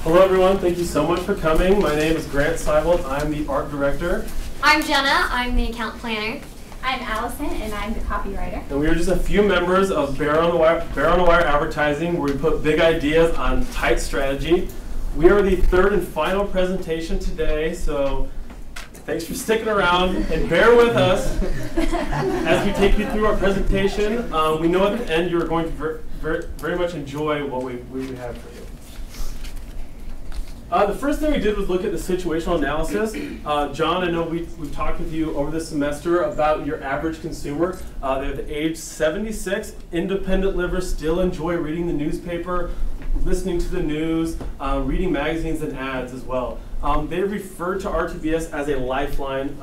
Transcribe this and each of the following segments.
Hello everyone, thank you so much for coming. My name is Grant Seibolt, I'm the art director. I'm Jenna, I'm the account planner. I'm Allison, and I'm the copywriter. And we are just a few members of Bear on the Wire Advertising, where we put big ideas on tight strategy. We are the third and final presentation today, so thanks for sticking around and bear with us as we take you through our presentation. We know at the end you're going to very much enjoy what we have for you. The first thing we did was look at the situational analysis. John, I know we've talked with you over the semester about your average consumer. They're the age 76, independent livers, still enjoy reading the newspaper, listening to the news, reading magazines and ads as well. They referred to RTBS as a lifeline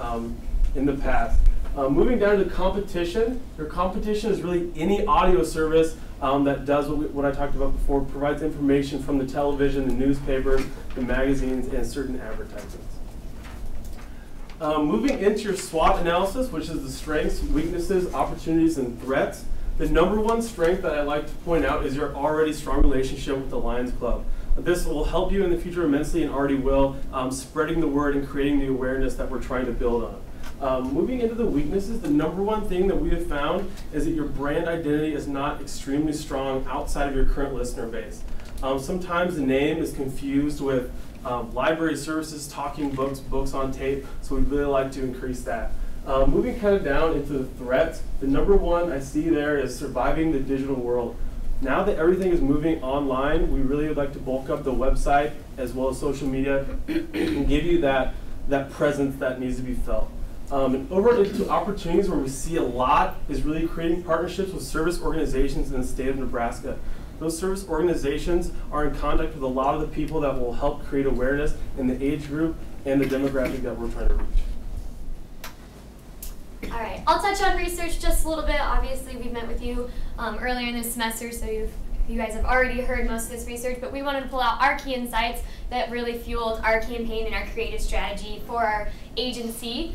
in the past. Moving down to the competition, your competition is really any audio service that does what I talked about before, provides information from the television, the newspapers, the magazines, and certain advertisements. Moving into your SWOT analysis, which is the strengths, weaknesses, opportunities, and threats. The number one strength that I like to point out is your already strong relationship with the Lions Club. This will help you in the future immensely and already will, spreading the word and creating the awareness that we're trying to build on. Moving into the weaknesses, the number one thing that we have found is that your brand identity is not extremely strong outside of your current listener base. Sometimes the name is confused with library services, talking books, books on tape, so we'd really like to increase that. Moving kind of down into the threats, the number one I see there is surviving the digital world. Now that everything is moving online, we really would like to bulk up the website as well as social media and give you that presence that needs to be felt. And over into opportunities where we see a lot is really creating partnerships with service organizations in the state of Nebraska. Those service organizations are in contact with a lot of the people that will help create awareness in the age group and the demographic that we're trying to reach. All right, I'll touch on research just a little bit. Obviously, we met with you earlier in this semester, so you guys have already heard most of this research, but we wanted to pull out our key insights that really fueled our campaign and our creative strategy for our agency.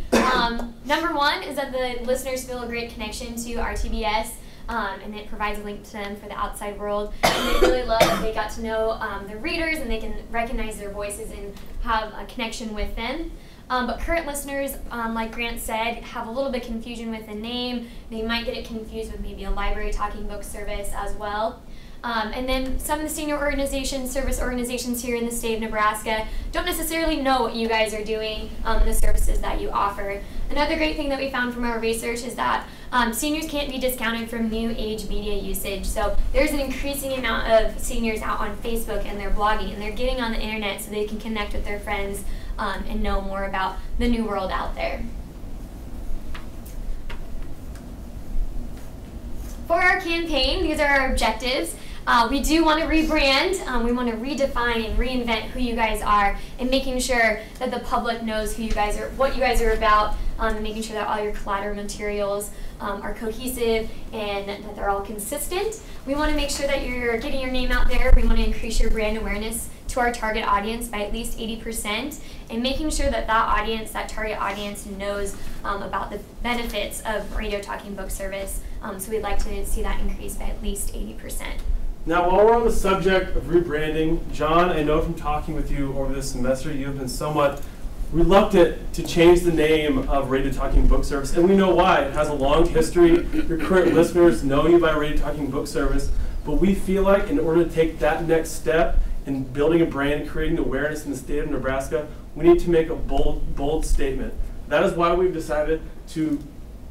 Number one is that the listeners feel a great connection to RTBS, and it provides a link to them for the outside world. And they really love that they got to know the readers and they can recognize their voices and have a connection with them. But current listeners, like Grant said, have a little bit of confusion with the name. They might get it confused with maybe a library talking book service as well. And then some of the senior organizations, service organizations here in the state of Nebraska don't necessarily know what you guys are doing, the services that you offer. Another great thing that we found from our research is that seniors can't be discounted from new age media usage. So there's an increasing amount of seniors out on Facebook and they're blogging and they're getting on the internet so they can connect with their friends and know more about the new world out there. For our campaign, these are our objectives. We do want to rebrand. We want to redefine and reinvent who you guys are, and making sure that the public knows who you guys are, what you guys are about, and making sure that all your collateral materials are cohesive and that they're all consistent. We want to make sure that you're getting your name out there. We want to increase your brand awareness to our target audience by at least 80%, and making sure that audience, that target audience, knows about the benefits of radio talking book service. So we'd like to see that increase by at least 80%. Now, while we're on the subject of rebranding, John, I know from talking with you over this semester, you have been somewhat reluctant to change the name of Radio Talking Book Service, and we know why. It has a long history. Your current listeners know you by Radio Talking Book Service, but we feel like in order to take that next step in building a brand and creating awareness in the state of Nebraska, we need to make a bold statement. That is why we've decided to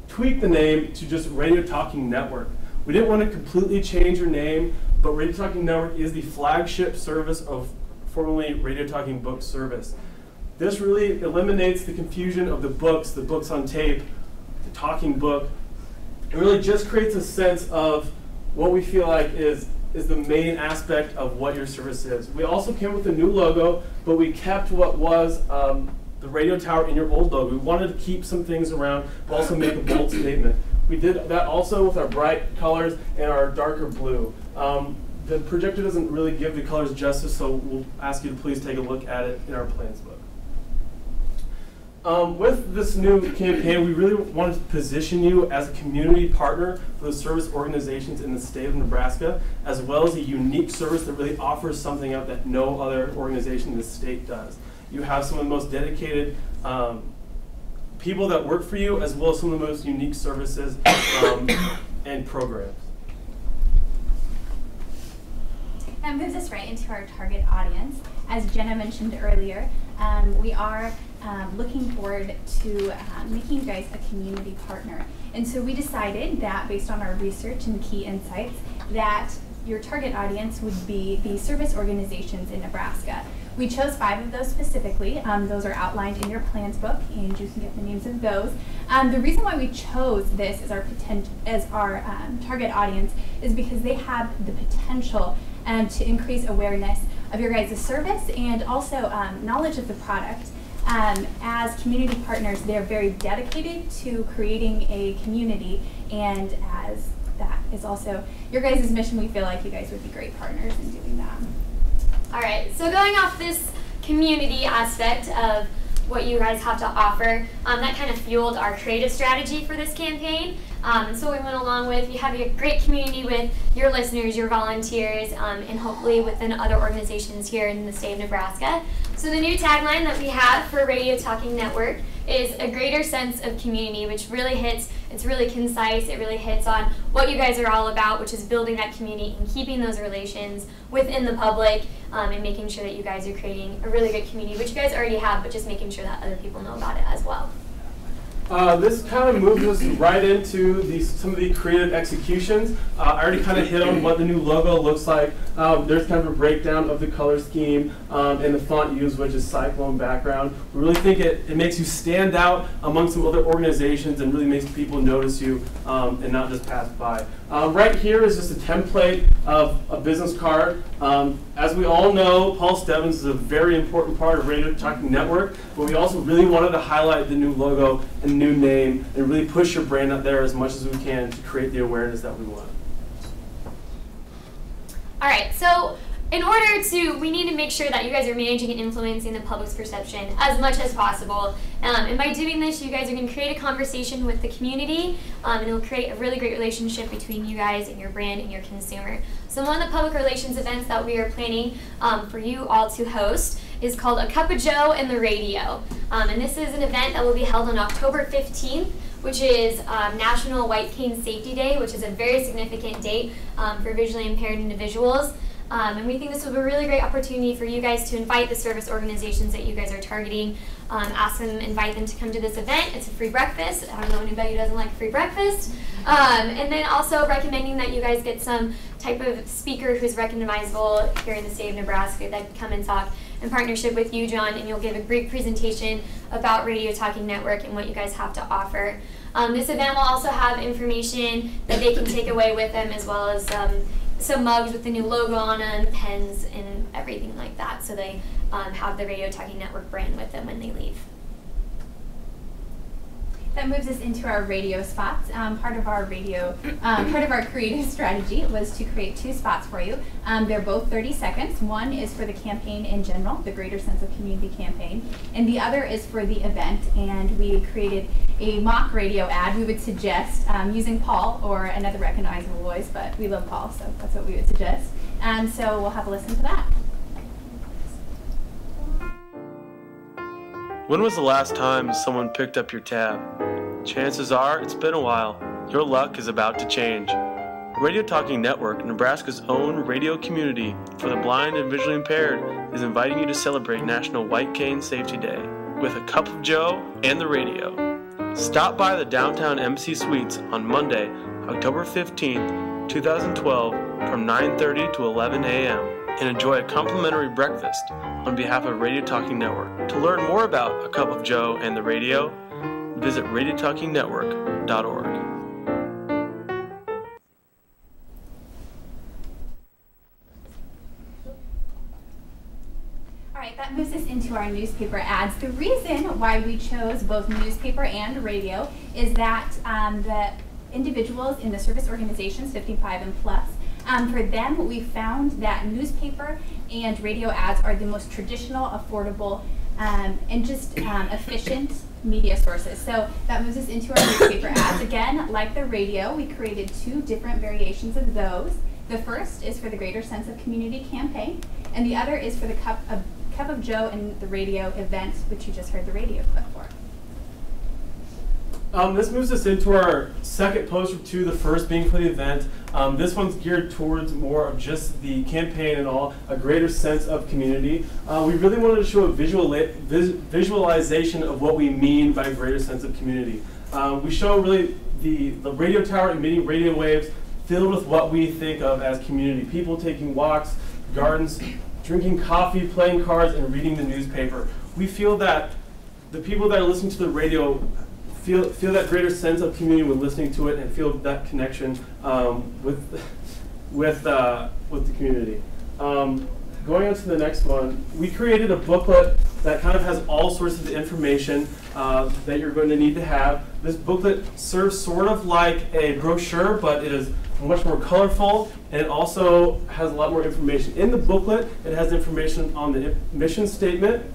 tweak the name to just Radio Talking Network. We didn't want to completely change your name, but Radio Talking Network is the flagship service of formerly Radio Talking Book Service. This really eliminates the confusion of the books on tape, the talking book. It really just creates a sense of what we feel like is the main aspect of what your service is. We also came with a new logo, but we kept what was the radio tower in your old logo. We wanted to keep some things around, but also make a bold statement. We did that also with our bright colors and our darker blue. The projector doesn't really give the colors justice, so we'll ask you to please take a look at it in our plans book. With this new campaign, we really wanted to position you as a community partner for the service organizations in the state of Nebraska, as well as a unique service that really offers something out that no other organization in the state does. You have some of the most dedicated people that work for you, as well as some of the most unique services and programs. That moves us right into our target audience. As Jenna mentioned earlier, we are looking forward to making you guys a community partner. And so we decided that based on our research and key insights that your target audience would be the service organizations in Nebraska. We chose 5 of those specifically. Those are outlined in your plans book, and you can get the names of those. The reason why we chose this as our target audience is because they have the potential to increase awareness of your guys' service and also knowledge of the product. As community partners, they're very dedicated to creating a community, and as that is also your guys' mission, we feel like you guys would be great partners in doing that. All right, so going off this community aspect of what you guys have to offer, that kind of fueled our creative strategy for this campaign. So we went along with, you have a great community with your listeners, your volunteers, and hopefully within other organizations here in the state of Nebraska. So the new tagline that we have for Radio Talking Network is a greater sense of community, which really hits, it's really concise, it really hits on what you guys are all about, which is building that community and keeping those relations within the public, and making sure that you guys are creating a really good community, which you guys already have, but just making sure that other people know about it as well. This kind of moves us right into some of the creative executions. I already kind of hit on what the new logo looks like. There's kind of a breakdown of the color scheme and the font used, which is Cyclone background. We really think it makes you stand out among some other organizations and really makes people notice you and not just pass by. Right here is just a template of a business card. As we all know, Paul Stebbins is a very important part of Radio Talking Network, but we also really wanted to highlight the new logo and new name and really push your brand out there as much as we can to create the awareness that we want. All right, so in order to, we need to make sure that you guys are managing and influencing the public's perception as much as possible. And by doing this, you guys are going to create a conversation with the community, and it will create a really great relationship between you guys and your brand and your consumer. So one of the public relations events that we are planning for you all to host is called A Cup of Joe and the Radio. And this is an event that will be held on October 15th, which is National White Cane Safety Day, which is a very significant date for visually impaired individuals. And we think this will be a really great opportunity for you guys to invite the service organizations that you guys are targeting, invite them to come to this event. It's a free breakfast. I don't know anybody who doesn't like free breakfast. And then also recommending that you guys get some type of speaker who's recognizable here in the state of Nebraska that can come and talk in partnership with you, John, and you'll give a great presentation about Radio Talking Network and what you guys have to offer. This event will also have information that they can take away with them, as well as some mugs with the new logo on them, pens, and everything like that, so they have the Radio Talking Network brand with them when they leave. That moves us into our radio spots. Part of our creative strategy was to create 2 spots for you. They're both 30 seconds. One is for the campaign in general, the Greater Sense of Community campaign, and the other is for the event. And we created a mock radio ad. We would suggest using Paul or another recognizable voice, but we love Paul, so that's what we would suggest. And so we'll have a listen to that. When was the last time someone picked up your tab? Chances are it's been a while. Your luck is about to change. Radio Talking Network, Nebraska's own radio community for the blind and visually impaired, is inviting you to celebrate National White Cane Safety Day with A Cup of Joe and the Radio. Stop by the downtown MC Suites on Monday, October 15th, 2012 from 9:30 to 11 a.m. and enjoy a complimentary breakfast on behalf of Radio Talking Network. To learn more about A Cup of Joe and the Radio, visit radiotalkingnetwork.org. All right, that moves us into our newspaper ads. The reason why we chose both newspaper and radio is that the individuals in the service organizations, 55 and plus, For them, we found that newspaper and radio ads are the most traditional, affordable, and just efficient media sources. So that moves us into our newspaper ads. Again, like the radio, we created 2 different variations of those. The first is for the Greater Sense of Community campaign, and the other is for the Cup of Joe and the radio event, which you just heard the radio clip for. This moves us into our second poster to the first being for the event. This one's geared towards more of just the campaign and all, a greater sense of community. We really wanted to show a visualization of what we mean by greater sense of community. We show really the radio tower emitting radio waves filled with what we think of as community. People taking walks, gardens, drinking coffee, playing cards, and reading the newspaper. We feel that the people that are listening to the radio feel that greater sense of community when listening to it, and feel that connection with the community. Going on to the next one, we created a booklet that kind of has all sorts of information that you're going to need to have. This booklet serves sort of like a brochure, but it is much more colorful, and it also has a lot more information. In the booklet, it has information on the mission statement.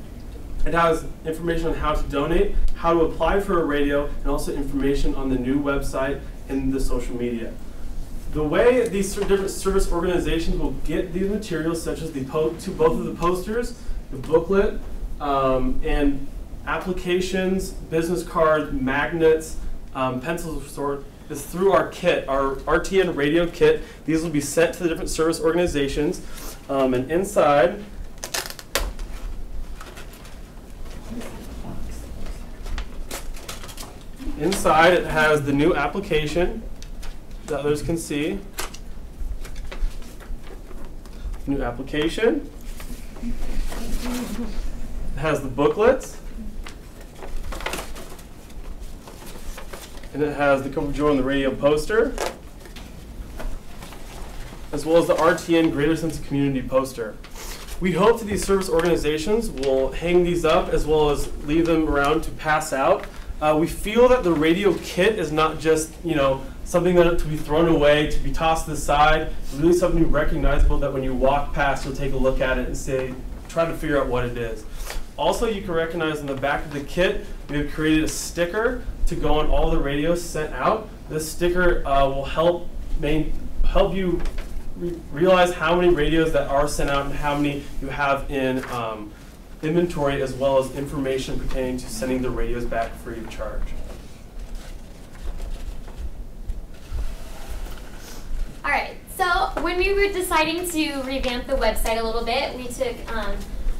It has information on how to donate, how to apply for a radio, and also information on the new website and the social media. The way these different service organizations will get these materials, such as both of the posters, the booklet, and applications, business cards, magnets, pencils of sort, is through our kit, our RTN radio kit. These will be sent to the different service organizations, and inside, it has the new application that others can see. New application. It has the booklets. And it has the Cup of Joe on the radio poster, as well as the RTN Greater Sense of Community poster. We hope that these service organizations will hang these up as well as leave them around to pass out. We feel that the radio kit is not just, something that to be thrown away, to be tossed to the side. It's really something recognizable that when you walk past, you'll take a look at it and try to figure out what it is. Also, you can recognize on the back of the kit, we have created a sticker to go on all the radios sent out. This sticker will help you realize how many radios that are sent out and how many you have in inventory, as well as information pertaining to sending the radios back free of charge. All right, so when we were deciding to revamp the website a little bit, we took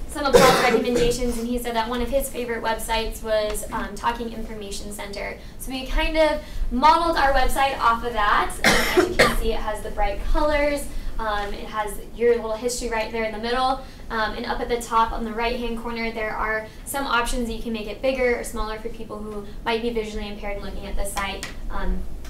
some of Paul's recommendations, and he said that one of his favorite websites was Talking Information Center. So we kind of modeled our website off of that. As you can see, it has the bright colors. It has your little history right there in the middle. And up at the top on the right-hand corner, there are some options that you can make it bigger or smaller for people who might be visually impaired looking at the site.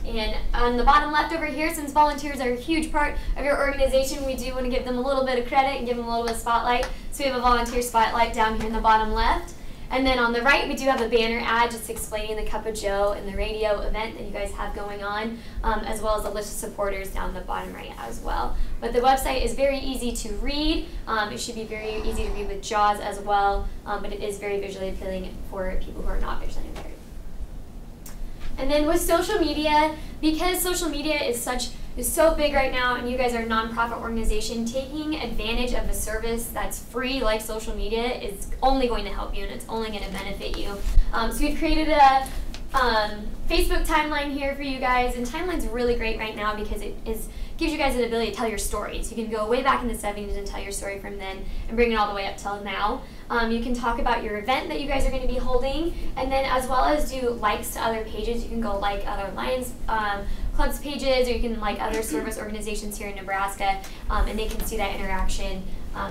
And on the bottom left over here, since volunteers are a huge part of your organization, we do want to give them a little bit of credit and give them a little bit of spotlight. So we have a volunteer spotlight down here in the bottom left. And then on the right, we do have a banner ad just explaining the Cup of Joe and the radio event that you guys have going on, as well as a list of supporters down the bottom right as well. But the website is very easy to read. It should be very easy to read with JAWS as well, but it is very visually appealing for people who are not visually impaired. And then with social media, because social media is so big right now, and you guys are a nonprofit organization, taking advantage of a service that's free like social media is only going to help you, and it's only going to benefit you. So we've created a Facebook timeline here for you guys, and timeline's really great right now because it gives you guys an ability to tell your story. So you can go way back in the 70s and tell your story from then and bring it all the way up till now. You can talk about your event that you guys are going to be holding, and then as well as do likes to other pages. You can go like other Lions Club's pages, or you can like other service organizations here in Nebraska, and they can see that interaction.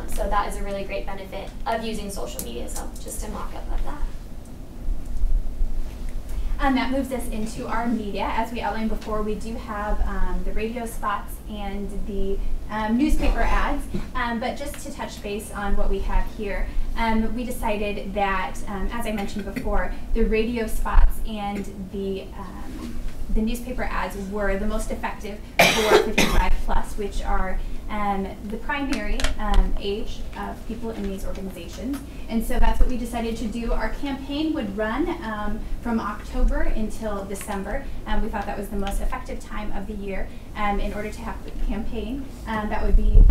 So that is a really great benefit of using social media. So just a mock-up of that. That moves us into our media. As we outlined before, we do have the radio spots and the newspaper ads, but just to touch base on what we have here, we decided that, as I mentioned before, the radio spots and the the newspaper ads were the most effective for 55 plus, which are the primary age of people in these organizations. And so that's what we decided to do. Our campaign would run from October until December. We thought that was the most effective time of the year in order to have the campaign. That would be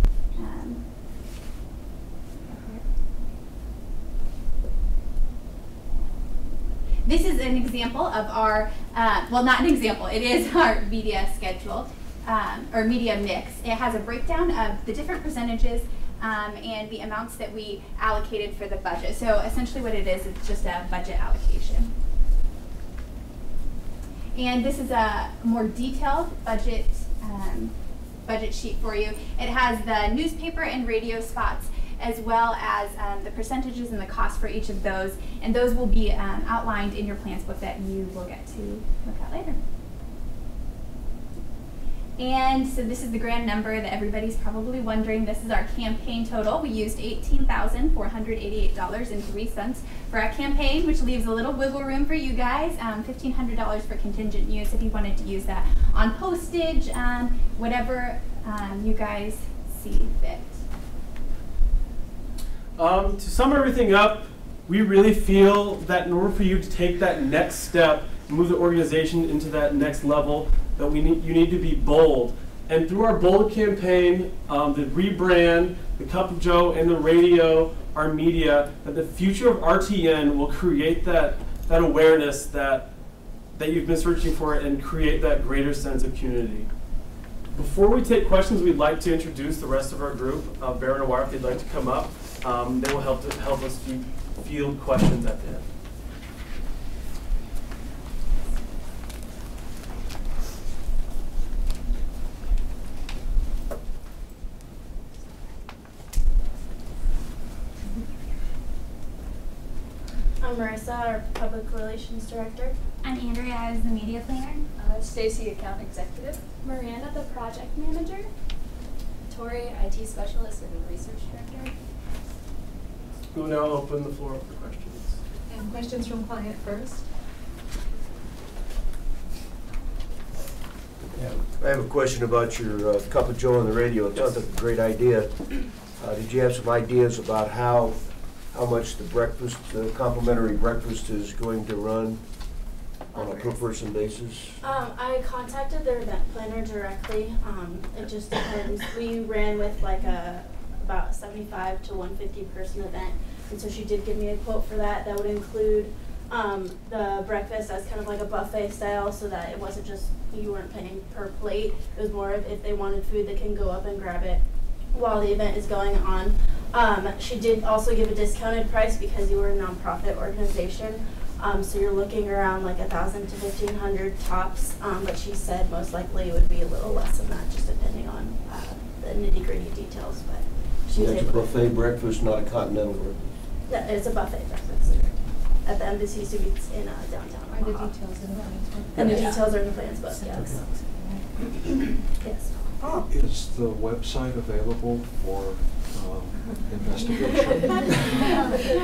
this is an example of our, well, not an example, it is our media schedule, or media mix. It has a breakdown of the different percentages and the amounts that we allocated for the budget. So essentially what it is, it's just a budget allocation. And this is a more detailed budget, budget sheet for you. It has the newspaper and radio spots, as well as the percentages and the cost for each of those. And those will be outlined in your plans book that you will get to look at later. And so this is the grand number that everybody's probably wondering. This is our campaign total. We used $18,488.03 for our campaign, which leaves a little wiggle room for you guys. $1,500 for contingent use if you wanted to use that on postage, whatever you guys see fit. To sum everything up, we really feel that in order for you to take that next step, move the organization into that next level, that you need to be bold. And through our Bold campaign, the rebrand, the Cup of Joe, and the radio, our media, that the future of RTN will create that awareness that you've been searching for and create that greater sense of community. Before we take questions, we'd like to introduce the rest of our group. Baron and Wire, if they'd like to come up. They will help us field questions at the end. I'm Marissa, our Public Relations Director. I'm Andrea, I was the media planner. Stacy, Account Executive. Miranda, the Project Manager. Tori, IT Specialist and Research Director. We'll now open the floor up for questions. And questions from client first. Yeah, I have a question about your Cup of Joe on the radio. It sounds like a great idea. Did you have some ideas about how much the breakfast, the complimentary breakfast is going to run on a per person basis? I contacted their event planner directly. It just depends. We ran with like about 75 to 150 person event, and so she did give me a quote for that. That would include the breakfast as kind of like a buffet style, so that it wasn't just you weren't paying per plate. It was more of if they wanted food, they can go up and grab it while the event is going on. She did also give a discounted price because you were a nonprofit organization. So you're looking around like 1,000 to 1,500 tops, but she said most likely it would be a little less than that, just depending on the nitty-gritty details. But she was That's a buffet breakfast, not a continental breakfast. Yeah, it's a buffet breakfast at the Embassy Suites in downtown. Are the details in the plans book? And the details are in the plans book, yes. Yes. Is the website available for investigation?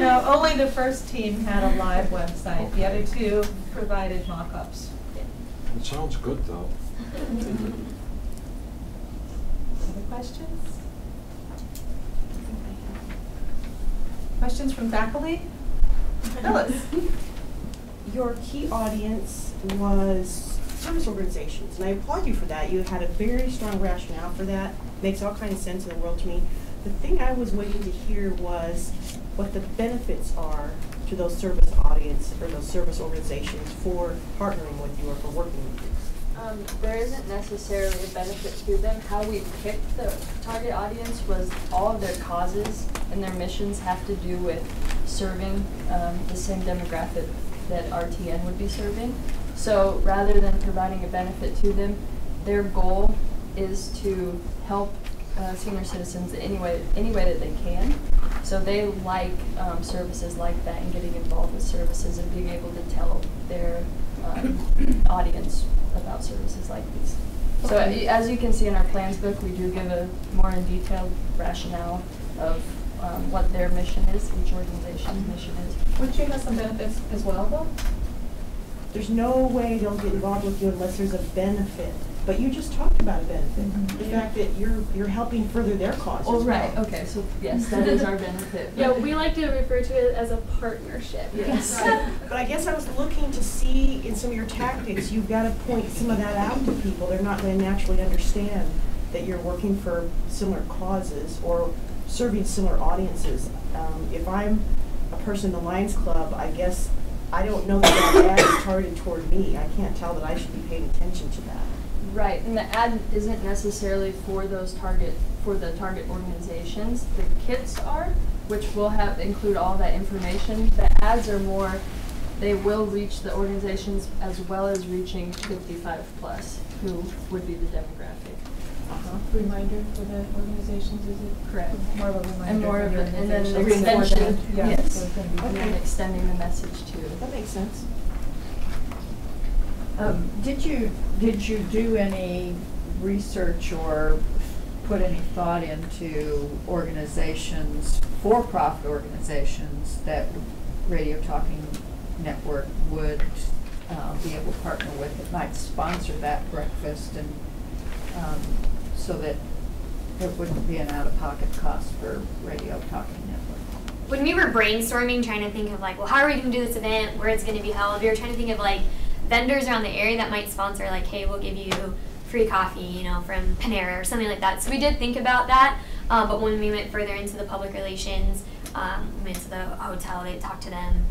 No, only the first team had a live website. The other two provided mock-ups. It sounds good, though. Other questions? Questions from faculty? Phyllis. Your key audience was service organizations, and I applaud you for that. You had a very strong rationale for that. Makes all kinds of sense in the world to me. The thing I was waiting to hear was what the benefits are to those service audience or those service organizations for partnering with you or for working with you. There isn't necessarily a benefit to them. How we picked the target audience was all of their causes and their missions have to do with serving the same demographic that RTN would be serving. So rather than providing a benefit to them, their goal is to help senior citizens any way that they can. So they like services like that and getting involved with services and being able to tell their audience about services like these. So as you can see in our plans book, we do give a more in detailed rationale of what their mission is, each organization's mission is. Would you have some benefits as well, though? there's no way they'll get involved with you unless there's a benefit. But you just talked about a benefit, the fact that you're helping further their cause. Oh, as right, well. okay, so yes, that is our benefit. Yeah, we like to refer to it as a partnership. Yes. But I guess I was looking to see in some of your tactics, you've got to point some of that out to people. They're not going to naturally understand that you're working for similar causes or serving similar audiences. If I'm a person in the Lions Club, I guess I don't know that that ad is targeted toward me. I can't tell that I should be paying attention to that. Right, and the ad isn't necessarily for the target organizations. The kits are, which will include all that information. The ads are more, they will reach the organizations as well as reaching 55 plus, who would be the demographic. Reminder for the organizations, is it? Correct. More of a reminder. And more of for the and then the organizations. extension, Yeah, yes, so it's gonna be- and then extending the message too. That makes sense. Did you do any research or put any thought into organizations, for-profit organizations, that Radio Talking Network would be able to partner with, that might sponsor that breakfast, and so that it wouldn't be an out-of-pocket cost for Radio Talking Network? When we were brainstorming, trying to think of like, well, how are we going to do this event, where it's going to be held, we were trying to think of like vendors around the area that might sponsor, like, hey, we'll give you free coffee, you know, from Panera or something like that. So we did think about that, but when we went further into the public relations, we went to the hotel, they talked to them.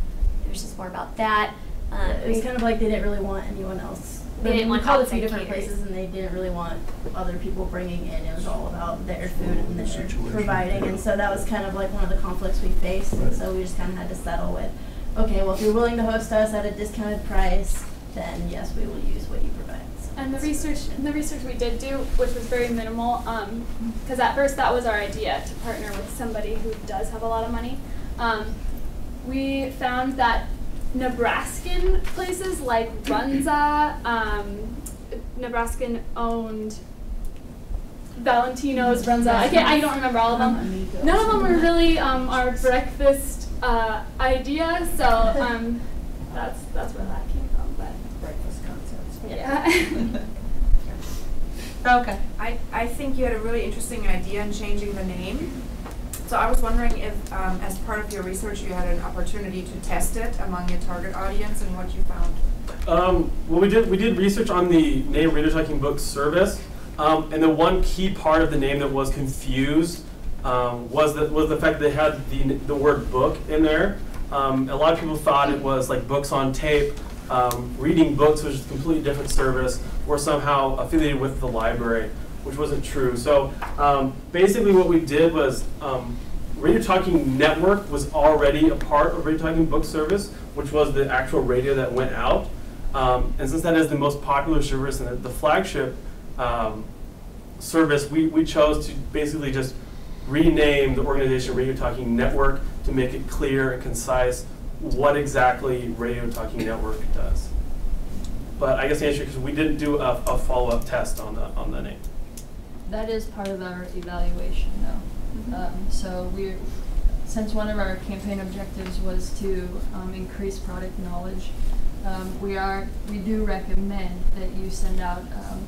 It was just more about that. It was kind of like they didn't really want anyone else. They didn't want called a outside few different caterers. places, and they didn't really want other people bringing in. It was all about their food and their Situation. providing, and so that was kind of like one of the conflicts we faced. And so we just kind of had to settle with, okay, well, if you're willing to host us at a discounted price, then yes, we will use what you provide. So And the research we did do, which was very minimal, because at first that was our idea, to partner with somebody who does have a lot of money. We found that Nebraskan places like Runza, Nebraskan-owned Valentino's, Runza. I don't remember all of them. None of them were really our breakfast idea, so that's where that came from. But Breakfast concepts. yeah. Okay. I think you had a really interesting idea in changing the name. So I was wondering if, as part of your research, you had an opportunity to test it among your target audience and what you found. Well, we did research on the name Radio Talking Book Service, and the one key part of the name that was confused was the fact that they had the word book in there. A lot of people thought it was like books on tape, reading books, which is a completely different service, or somehow affiliated with the library, which wasn't true. So basically what we did was Radio Talking Network was already a part of Radio Talking Book Service, which was the actual radio that went out. And since that is the most popular service and the flagship service, we chose to basically just rename the organization Radio Talking Network to make it clear and concise what exactly Radio Talking Network does. But I guess the answer is we didn't do a follow-up test on the name. That is part of our evaluation, though. So since one of our campaign objectives was to increase product knowledge, we do recommend that you send out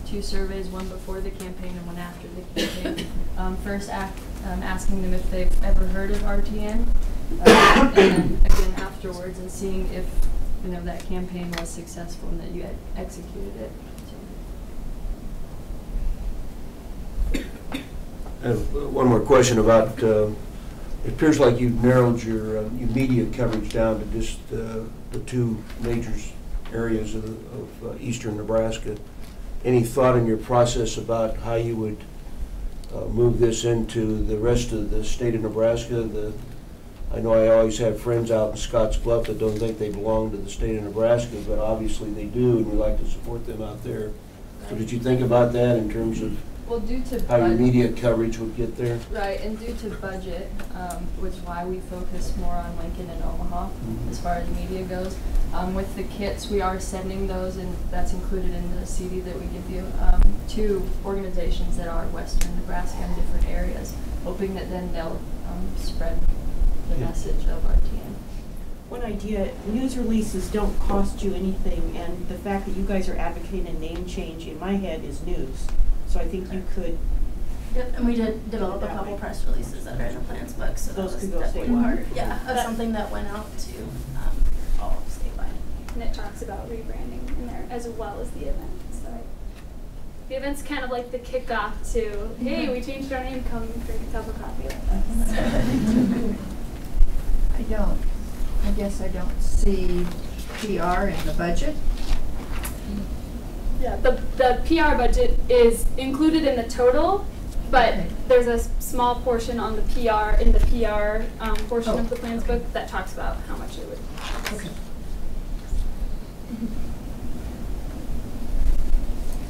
2 surveys, one before the campaign and one after the campaign. First, asking them if they've ever heard of RTN, and then again afterwards, and seeing if that campaign was successful and that you had executed it. I have one more question about, it appears like you've narrowed your media coverage down to just the 2 major areas of eastern Nebraska. Any thought in your process about how you would move this into the rest of the state of Nebraska? I know I always have friends out in Scottsbluff that don't think they belong to the state of Nebraska, but obviously they do, and we like to support them out there. So did you think about that in terms of Well, due to how your media coverage would get there? Right, and due to budget, which is why we focus more on Lincoln and Omaha as far as media goes. With the kits, we are sending those, and that's included in the CD that we give you, to organizations that are western Nebraska in different areas, hoping that then they'll spread the message of RTN. One idea, news releases don't cost you anything, and the fact that you guys are advocating a name change in my head is news. So I think you could. Yep, and we did develop a couple press releases that are in the plans book, so Those that was could go definitely statewide. part, yeah, of something that went out to all statewide. And it talks about rebranding in there as well as the event. So the event's kind of like the kickoff to, hey, we changed our name, come drink a cup of coffee with us. I guess I don't see PR in the budget. Yeah, the PR budget is included in the total, but there's a small portion on the PR, in the PR portion of the plans book that talks about how much it would cost. Okay.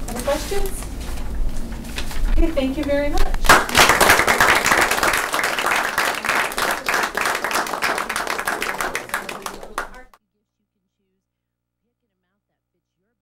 Other questions? Okay, thank you very much.